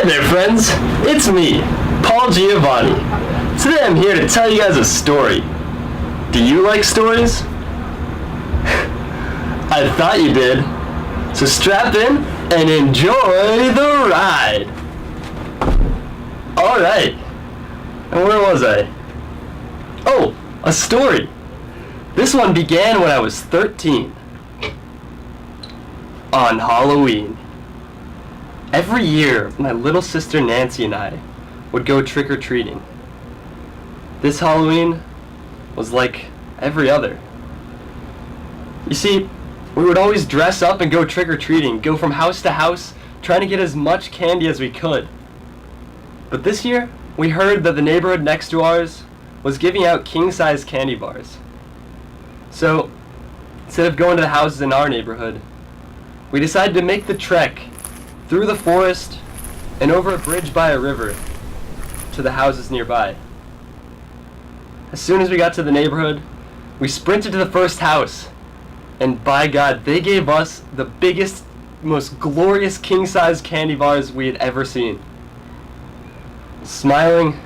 Hi there, friends. It's me, Paul Giovanni. Today I'm here to tell you guys a story. Do you like stories? I thought you did. So strap in and enjoy the ride. Alright. And where was I? Oh, a story. This one began when I was 13. On Halloween. Every year, my little sister Nancy and I would go trick-or-treating. This Halloween was like every other. You see, we would always dress up and go trick-or-treating, go from house to house, trying to get as much candy as we could. But this year, we heard that the neighborhood next to ours was giving out king-size candy bars. So, instead of going to the houses in our neighborhood, we decided to make the trek through the forest and over a bridge by a river to the houses nearby. As soon as we got to the neighborhood, we sprinted to the first house, and by God, they gave us the biggest, most glorious king-size candy bars we had ever seen. Smiling,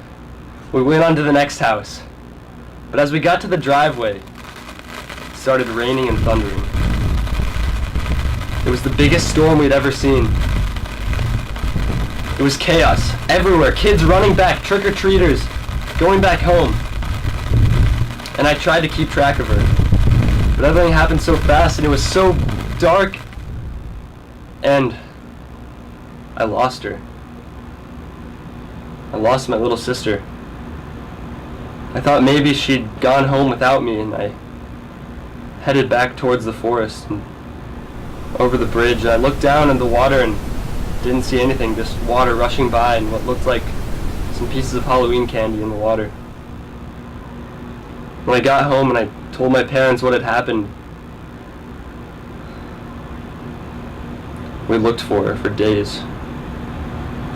we went on to the next house, but as we got to the driveway, it started raining and thundering. It was the biggest storm we'd ever seen. It was chaos everywhere, kids running back, trick-or-treaters going back home. And I tried to keep track of her, but everything happened so fast and it was so dark, and I lost her. I lost my little sister. I thought maybe she'd gone home without me, and I headed back towards the forest and over the bridge, and I looked down in the water and didn't see anything, just water rushing by and what looked like some pieces of Halloween candy in the water. When I got home and I told my parents what had happened, we looked for her for days.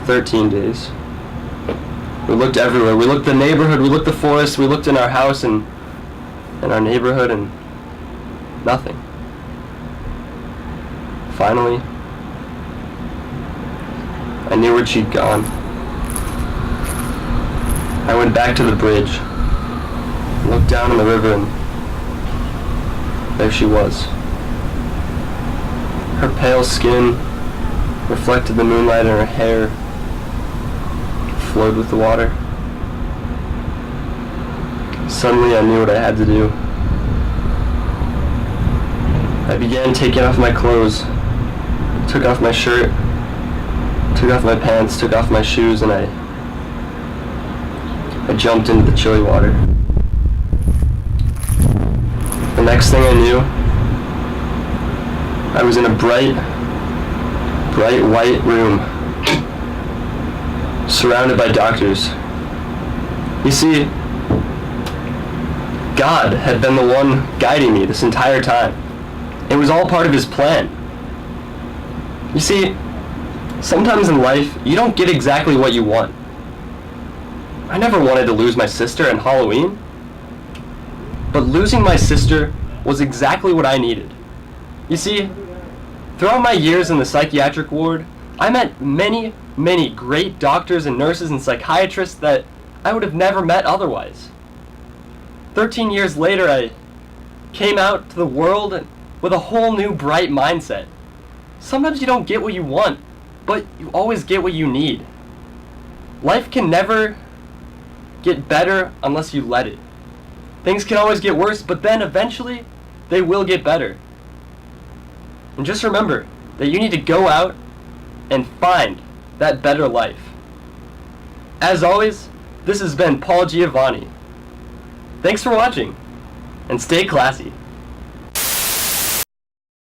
13 days. We looked everywhere. We looked the neighborhood, we looked the forest, we looked in our house and in our neighborhood, and nothing. Finally, I knew where she'd gone. I went back to the bridge, looked down in the river, and there she was. Her pale skin reflected the moonlight, and her hair flowed with the water. Suddenly I knew what I had to do. I began taking off my clothes, took off my shirt, took off my pants, took off my shoes, and I jumped into the chilly water. The next thing I knew, I was in a bright white room, surrounded by doctors. You see, God had been the one guiding me this entire time. It was all part of His plan. You see, sometimes in life, you don't get exactly what you want. I never wanted to lose my sister on Halloween, but losing my sister was exactly what I needed. You see, throughout my years in the psychiatric ward, I met many, many great doctors and nurses and psychiatrists that I would have never met otherwise. 13 years later, I came out to the world with a whole new bright mindset. Sometimes you don't get what you want, but you always get what you need. Life can never get better unless you let it. Things can always get worse, but then eventually they will get better. And just remember that you need to go out and find that better life. As always, this has been Paul Giovanni. Thanks for watching, and stay classy.